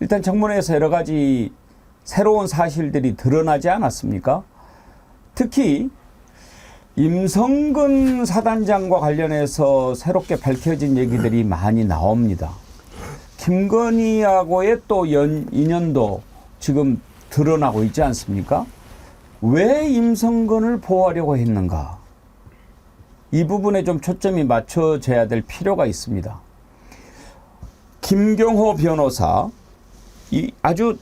일단 청문회에서 여러 가지 새로운 사실들이 드러나지 않았습니까? 특히 임성근 사단장과 관련해서 새롭게 밝혀진 얘기들이 많이 나옵니다. 김건희하고의 또 인연도 지금 드러나고 있지 않습니까? 왜 임성근을 보호하려고 했는가? 이 부분에 좀 초점이 맞춰져야 될 필요가 있습니다. 김경호 변호사 아주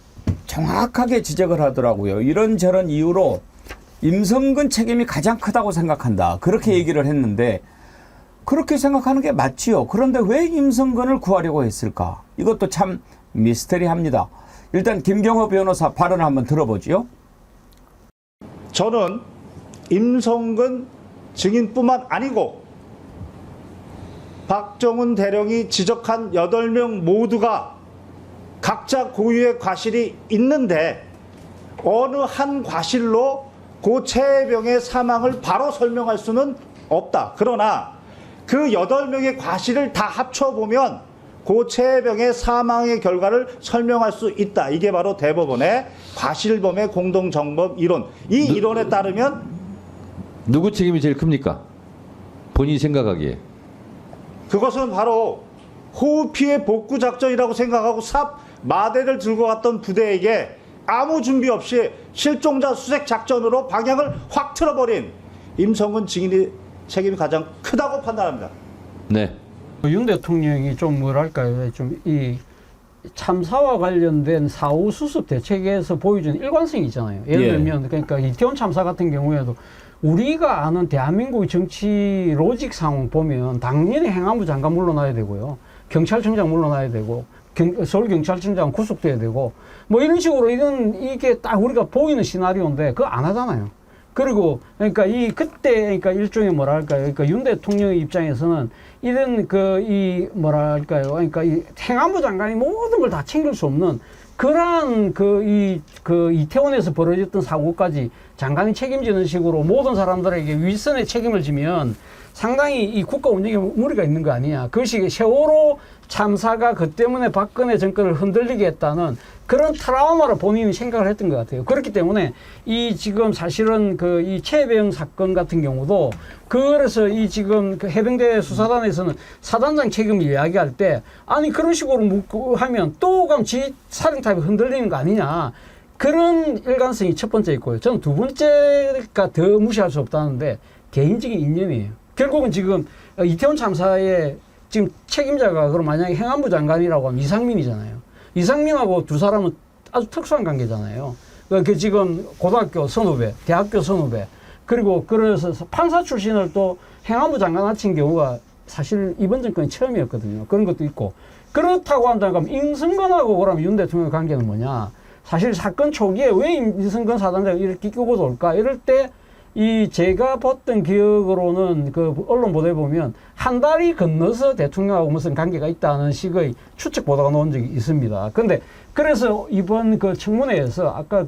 정확하게 지적을 하더라고요. 이런저런 이유로 임성근 책임이 가장 크다고 생각한다. 그렇게 얘기를 했는데 그렇게 생각하는 게 맞지요. 그런데 왜 임성근을 구하려고 했을까? 이것도 참 미스터리합니다. 일단 김경호 변호사 발언을 한번 들어보죠. 저는 임성근 증인뿐만 아니고 박정훈 대령이 지적한 8명 모두가 각자 고유의 과실이 있는데 어느 한 과실로 고 최혜병의 사망을 바로 설명할 수는 없다. 그러나 그 8명의 과실을 다 합쳐보면 고 최혜병의 사망의 결과를 설명할 수 있다. 이게 바로 대법원의 과실범의 공동정범 이론. 이 이론에 따르면 누구 책임이 제일 큽니까? 본인이 생각하기에. 그것은 바로 호우 피해 복구 작전이라고 생각하고 삽 마대를 들고 갔던 부대에게 아무 준비 없이 실종자 수색 작전으로 방향을 확 틀어버린 임성근 증인의 책임이 가장 크다고 판단합니다. 네. 윤 대통령이 좀 뭐랄까요, 좀 이 참사와 관련된 사후 수습 대책에서 보여주는 일관성이 있잖아요. 예를 들면 그러니까 이태원 참사 같은 경우에도 우리가 아는 대한민국의 정치 로직상 보면 당연히 행안부 장관 물러나야 되고요, 경찰청장 물러나야 되고, 서울경찰청장 구속돼야 되고, 뭐 이런 식으로 이게 딱 우리가 보이는 시나리오인데 그거 안 하잖아요. 그리고 그러니까 그때 그러니까 일종의 뭐랄까요, 그러니까 윤 대통령의 입장에서는 이런 뭐랄까요, 그러니까 이 행안부 장관이 모든 걸 다 챙길 수 없는 그러한 이태원에서 벌어졌던 사고까지 장관이 책임지는 식으로 모든 사람들에게 윗선의 책임을 지면 상당히 이 국가 운영에 무리가 있는 거 아니냐. 그것이 세월호 참사가 그 때문에 박근혜 정권을 흔들리게 했다는 그런 트라우마를 본인이 생각을 했던 것 같아요. 그렇기 때문에 지금 사실은 이 최혜병 사건 같은 경우도 그래서 지금 해병대 수사단에서는 사단장 책임을 이야기할 때 아니 그런 식으로 하면 또 그럼 살인탑이 흔들리는 거 아니냐. 그런 일관성이 첫 번째 있고요. 저는 두 번째가 더 무시할 수 없다는데 개인적인 인연이에요. 결국은 지금 이태원 참사의 지금 책임자가 그럼 만약에 행안부 장관이라고 하면 이상민이잖아요. 이상민하고 두 사람은 아주 특수한 관계잖아요. 그 지금 고등학교 선후배, 대학교 선후배, 그리고 그래서 판사 출신을 또 행안부 장관 하친 경우가 사실 이번 정권이 처음이었거든요. 그런 것도 있고. 그렇다고 한다면 임성근하고 그러면 윤 대통령의 관계는 뭐냐. 사실 사건 초기에 왜 임성근 사단장이 이렇게 끼고 돌까? 이럴 때 제가 봤던 기억으로는 그 언론 보도에 보면 한 달이 건너서 대통령하고 무슨 관계가 있다는 식의 추측 보도가 나온 적이 있습니다. 그래서 이번 그 청문회에서 아까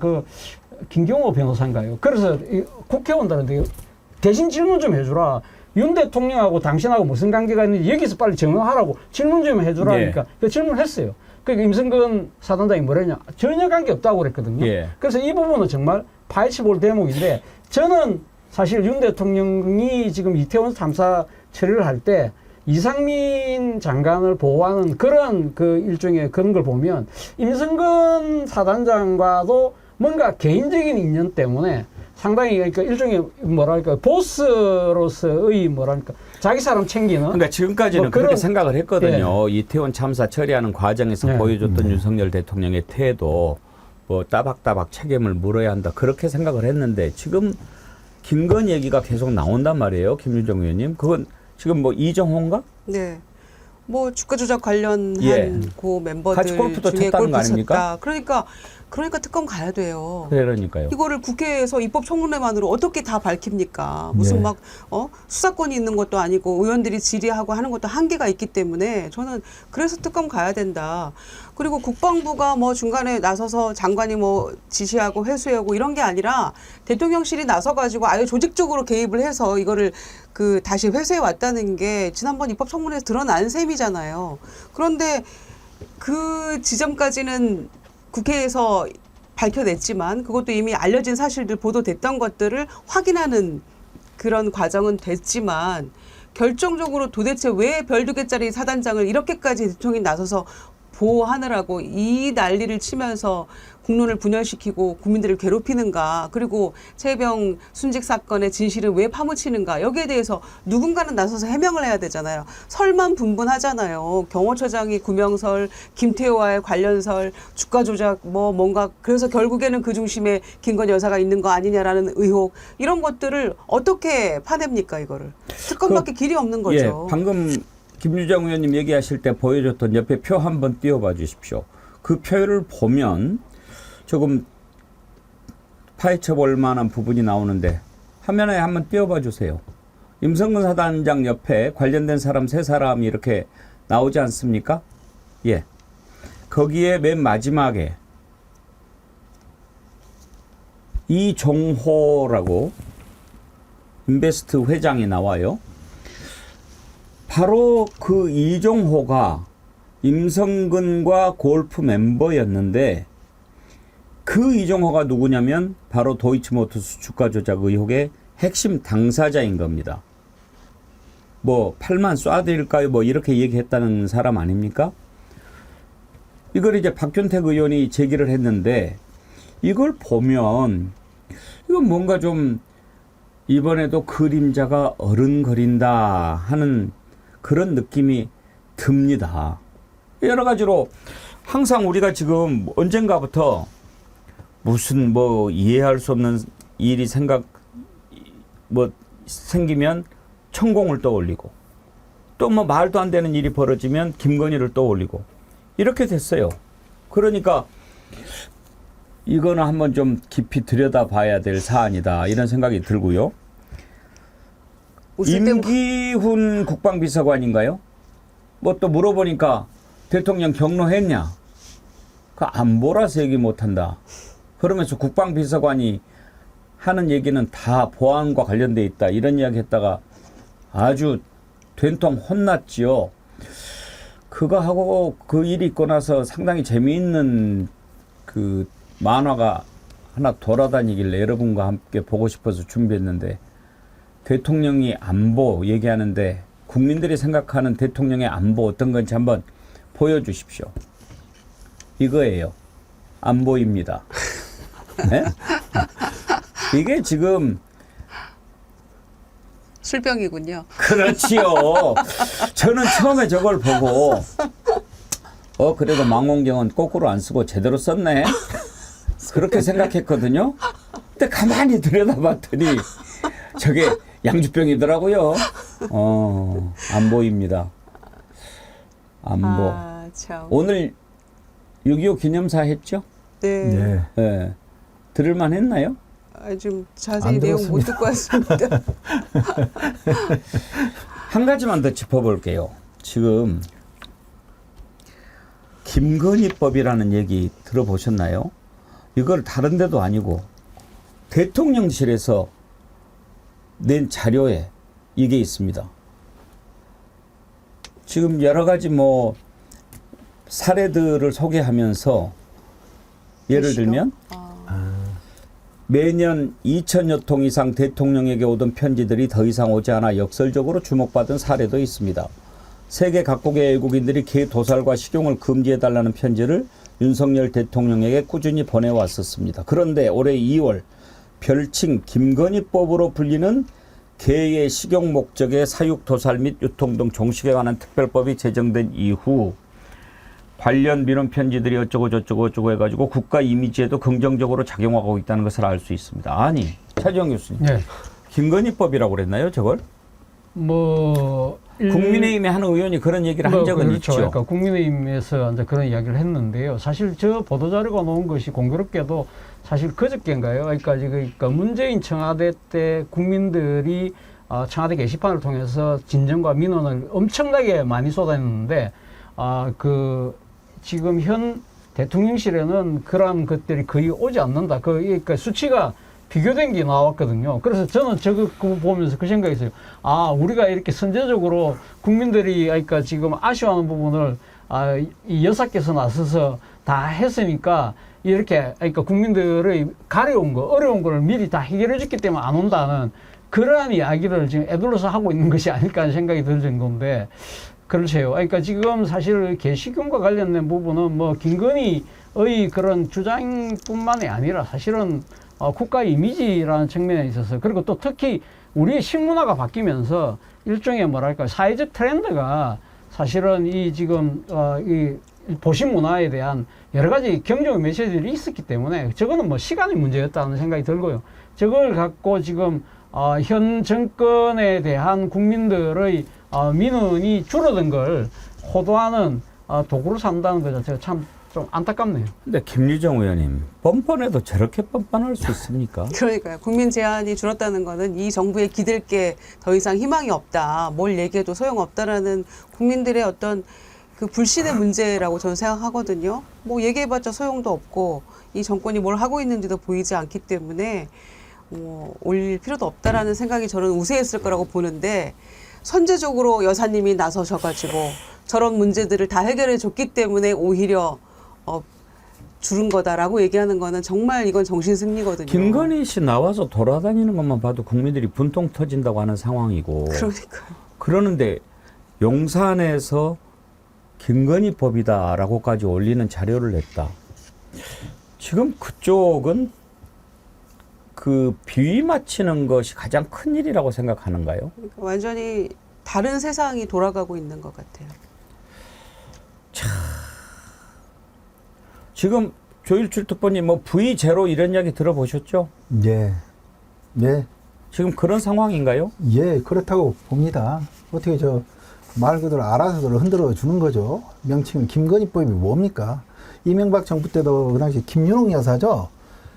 김경호 변호사인가요? 그래서 국회의원들한테 대신 질문 좀 해주라. 윤 대통령하고 당신하고 무슨 관계가 있는지 여기서 빨리 증언하라고 질문 좀 해주라. 그러니까 그 질문을 했어요. 그러니까 임성근 사단장이 뭐랬냐? 전혀 관계 없다고 그랬거든요. 그래서 이 부분은 정말 파헤쳐 볼 대목인데 저는 사실 윤 대통령이 지금 이태원 참사 처리를 할 때 이상민 장관을 보호하는 그런 일종의 그런 걸 보면 임성근 사단장과도 뭔가 개인적인 인연 때문에 상당히 그러니까 일종의 뭐랄까 보스로서의 뭐랄까 자기 사람 챙기는. 그러니까 지금까지는 그렇게 생각을 했거든요. 이태원 참사 처리하는 과정에서 보여줬던 윤석열 대통령의 태도, 뭐 따박따박 책임을 물어야 한다 그렇게 생각을 했는데 지금 김건희 얘기가 계속 나온단 말이에요. 김윤정 의원님. 그건 지금 뭐 이정호인가? 네. 뭐 주가 조작 관련한 고 멤버들 같이 골프도 중에 쳤다는 거 골프 아닙니까? 쳤다. 그러니까 특검 가야 돼요. 그러니까요. 이거를 국회에서 입법 청문회만으로 어떻게 다 밝힙니까? 무슨 수사권이 있는 것도 아니고 의원들이 질의하고 하는 것도 한계가 있기 때문에 저는 그래서 특검 가야 된다. 그리고 국방부가 뭐 중간에 나서서 장관이 뭐 지시하고 회수하고 이런 게 아니라 대통령실이 나서가지고 아예 조직적으로 개입을 해서 이거를 다시 회수해 왔다는 게 지난번 입법 청문회에서 드러난 셈이잖아요. 그런데 그 지점까지는 국회에서 밝혀냈지만 그것도 이미 알려진 사실들 보도됐던 것들을 확인하는 그런 과정은 됐지만 결정적으로 도대체 왜 별두개짜리 사단장을 이렇게까지 대통령이 나서서 보호하느라고 이 난리를 치면서 국론을 분열시키고 국민들을 괴롭히는가, 그리고 최혜병 순직 사건의 진실을 왜 파묻히는가, 여기에 대해서 누군가는 나서서 해명을 해야 되잖아요. 설만 분분하잖아요. 경호처장이 구명설, 김태호와의 관련설, 주가 조작 뭔가, 그래서 결국에는 그 중심에 김건희 여사가 있는 거 아니냐라는 의혹, 이런 것들을 어떻게 파냅니까, 이거를. 특검밖에 길이 없는 거죠. 예, 방금 김유정 의원님 얘기하실 때 보여줬던 옆에 표 한번 띄워봐 주십시오. 그 표를 보면 조금 파헤쳐 볼 만한 부분이 나오는데 화면에 한번 띄워봐 주세요. 임성근 사단장 옆에 관련된 사람 3사람이 이렇게 나오지 않습니까? 예. 거기에 맨 마지막에 이종호라고 인베스트 회장이 나와요. 바로 그 이종호가 임성근과 골프 멤버였는데 그 이종호가 누구냐면 바로 도이치모터스 주가 조작 의혹의 핵심 당사자인 겁니다. 뭐 8만 쏴드릴까요? 뭐 이렇게 얘기했다는 사람 아닙니까? 이걸 이제 박준택 의원이 제기를 했는데 이걸 보면 이건 뭔가 좀 이번에도 그림자가 어른거린다 하는 그런 느낌이 듭니다. 여러 가지로 항상 우리가 지금 언젠가부터 무슨 뭐 이해할 수 없는 일이 생기면 천공을 떠올리고 또 뭐 말도 안 되는 일이 벌어지면 김건희를 떠올리고 이렇게 됐어요. 그러니까 이거는 한번 좀 깊이 들여다봐야 될 사안이다 이런 생각이 들고요. 임기훈 국방비서관인가요? 뭐 또 물어보니까 대통령 경로했냐? 그 안보라서 얘기 못한다. 그러면서 국방비서관이 하는 얘기는 다 보안과 관련돼 있다. 이런 이야기 했다가 아주 된통 혼났지요. 그거 하고 그 일이 있고 나서 상당히 재미있는 그 만화가 하나 돌아다니길래 여러분과 함께 보고 싶어서 준비했는데 대통령이 안보 얘기하는데 국민들이 생각하는 대통령의 안보 어떤 건지 한번 보여주십시오. 이거예요. 안보입니다. 네? 이게 지금 술병이군요. 그렇지요. 저는 처음에 저걸 보고 그래도 망원경은 거꾸로 안 쓰고 제대로 썼네. 그렇게 생각했거든요. 근데 가만히 들여다봤더니 저게 양주병이더라고요. 안 보입니다. 안보. 아, 참. 오늘 6.25 기념사 했죠? 네. 네. 들을만 했나요? 좀 자세히 내용 못 듣고 왔습니다. 한 가지만 더 짚어볼게요. 지금 김건희법이라는 얘기 들어보셨나요? 이걸 다른 데도 아니고 대통령실에서 낸 자료에 이게 있습니다. 지금 여러 가지 뭐 사례들을 소개하면서 예를 들면 매년 2,000여 통 이상 대통령에게 오던 편지들이 더 이상 오지 않아 역설적으로 주목받은 사례도 있습니다. 세계 각국의 외국인들이 개 도살과 식용을 금지해달라는 편지를 윤석열 대통령에게 꾸준히 보내왔었습니다. 그런데 올해 2월 별칭 김건희법으로 불리는 개의 식용 목적의 사육, 도살 및 유통 등 종식에 관한 특별법이 제정된 이후 관련 민원 편지들이 어쩌고 저쩌고 해가지고 국가 이미지에도 긍정적으로 작용하고 있다는 것을 알 수 있습니다. 아니, 차지영 교수님. 네. 김건희법이라고 그랬나요, 저걸? 뭐 국민의힘의 한 의원이 그런 얘기를 한 적은 그렇죠. 있죠. 그러니까 국민의힘에서 이제 그런 이야기를 했는데요. 사실 저 보도자료가 나온 것이 공교롭게도 사실 그저께인가요? 그러니까 문재인 청와대 때 국민들이 청와대 게시판을 통해서 진정과 민원을 엄청나게 많이 쏟아냈는데 지금 현 대통령실에는 그런 것들이 거의 오지 않는다. 그러니까 수치가 비교된 게 나왔거든요. 그래서 저는 저거 보면서 그 생각이 있어요. 우리가 이렇게 선제적으로 국민들이 그러니까 지금 아쉬워하는 부분을 이 여사께서 나서서 다 했으니까 이렇게 그러니까 국민들의 가려운 거, 어려운 거를 미리 다 해결해 줬기 때문에 안 온다는 그러한 이야기를 지금 애둘러서 하고 있는 것이 아닐까 하는 생각이 들 정도인데 그렇죠. 그러니까 지금 사실 개식용과 관련된 부분은 뭐 김건희의 그런 주장뿐만이 아니라 사실은 국가 이미지라는 측면에 있어서 그리고 또 특히 우리의 식문화가 바뀌면서 일종의 뭐랄까 사회적 트렌드가 사실은 이 지금 이 보신 문화에 대한 여러 가지 경쟁의 메시지들이 있었기 때문에 저거는 뭐 시간의 문제였다는 생각이 들고요. 저걸 갖고 지금 현 정권에 대한 국민들의 민원이 줄어든 걸 호도하는 도구로 삼다는 것 자체가 참 좀 안타깝네요. 근데 김유정 의원님, 뻔뻔해도 저렇게 뻔뻔할 수 있습니까? 그러니까요. 국민 제한이 줄었다는 거는 이 정부에 기댈 게 더 이상 희망이 없다. 뭘 얘기해도 소용없다라는 국민들의 어떤 그 불신의 문제라고 저는 생각하거든요. 뭐 얘기해봤자 소용도 없고 이 정권이 뭘 하고 있는지도 보이지 않기 때문에 올릴 필요도 없다라는 생각이 저는 우세했을 거라고 보는데 선제적으로 여사님이 나서셔가지고 저런 문제들을 다 해결해 줬기 때문에 오히려 줄은 거다라고 얘기하는 거는 정말 이건 정신승리거든요. 김건희 씨 나와서 돌아다니는 것만 봐도 국민들이 분통 터진다고 하는 상황이고. 그러니까요. 그러는데 용산에서 김건희법이다라고까지 올리는 자료를 냈다. 지금 그쪽은 그 비위 맞히는 것이 가장 큰 일이라고 생각하는가요? 그러니까 완전히 다른 세상이 돌아가고 있는 것 같아요. 지금 조일출 특보님 뭐 V0 이런 이야기 들어보셨죠? 예. 예. 지금 그런 상황인가요? 예, 그렇다고 봅니다. 어떻게 말 그대로 알아서들 흔들어 주는 거죠. 명칭은 김건희법이 뭡니까? 이명박 정부 때도 그 당시 김윤옥 여사죠.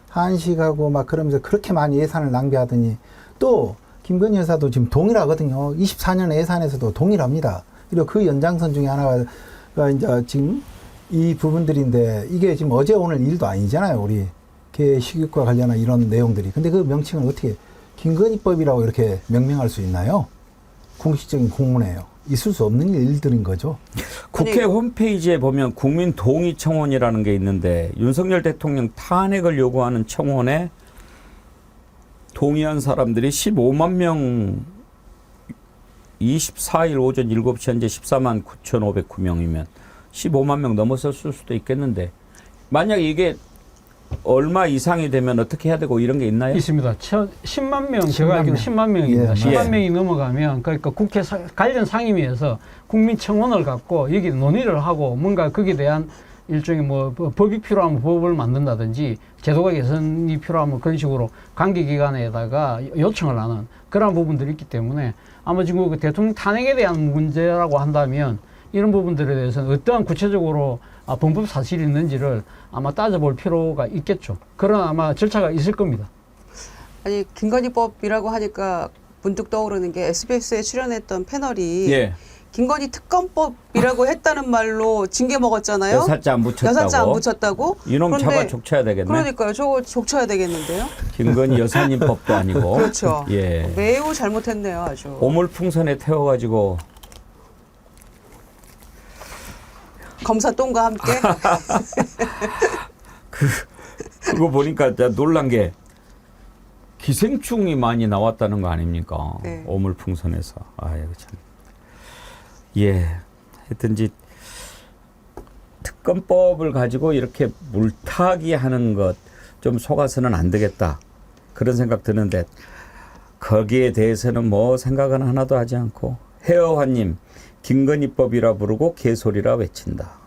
한식하고 막 그러면서 그렇게 많이 예산을 낭비하더니 또 김건희 여사도 지금 동일하거든요. 24년 예산에서도 동일합니다. 그리고 그 연장선 중에 하나가 이제 지금 이 부분들인데 이게 지금 어제 오늘 일도 아니잖아요. 우리 개식육과 관련한 이런 내용들이. 근데 그 명칭을 어떻게 김건희법이라고 이렇게 명명할 수 있나요? 공식적인 공문이에요. 있을 수 없는 일들인 거죠. 국회 홈페이지에 보면 국민동의청원이라는 게 있는데 윤석열 대통령 탄핵을 요구하는 청원에 동의한 사람들이 15만 명 24일 오전 7시 현재 14만 9,509명이면 15만 명 넘어섰을 수도 있겠는데 만약 이게 얼마 이상이 되면 어떻게 해야 되고 이런 게 있나요? 있습니다. 10만 명, 제가 알기로 10만 명입니다. 예, 10만 예. 명이 넘어가면 그러니까 국회 관련 상임위에서 국민청원을 갖고 여기 논의를 하고 뭔가 거기에 대한 일종의 뭐 법이 필요하면 법을 만든다든지 제도가 개선이 필요하면 그런 식으로 관계기관에다가 요청을 하는 그런 부분들이 있기 때문에 아마 지금 그 대통령 탄핵에 대한 문제라고 한다면 이런 부분들에 대해서는 어떠한 구체적으로 범법 사실이 있는지를 아마 따져볼 필요가 있겠죠. 그런 아마 절차가 있을 겁니다. 아니 김건희법이라고 하니까 문득 떠오르는 게 SBS에 출연했던 패널이 예. 김건희 특검법이라고 했다는 말로 징계 먹었잖아요. 여사자 안 붙였다고. 여사자 안 붙였다고. 이놈 그런데 잡아 족쳐야 되겠네. 그러니까요. 저거 족쳐야 되겠는데요. 김건희 여사님 법도 아니고. 그렇죠. 예. 매우 잘못했네요. 아주. 오물풍선에 태워가지고 검사 똥과 함께. 그거 보니까 진짜 놀란 게 기생충이 많이 나왔다는 거 아닙니까? 네. 오물풍선에서. 아이고 참. 예. 하여튼지 특검법을 가지고 이렇게 물타기 하는 것 좀 속아서는 안 되겠다. 그런 생각 드는데 거기에 대해서는 뭐 생각은 하나도 하지 않고 해어환님 김건희법이라 부르고 개소리라 외친다.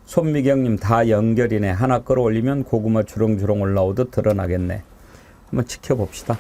손미경님 다 연결이네. 하나 끌어올리면 고구마 주렁주렁 올라오듯 드러나겠네. 한번 지켜봅시다.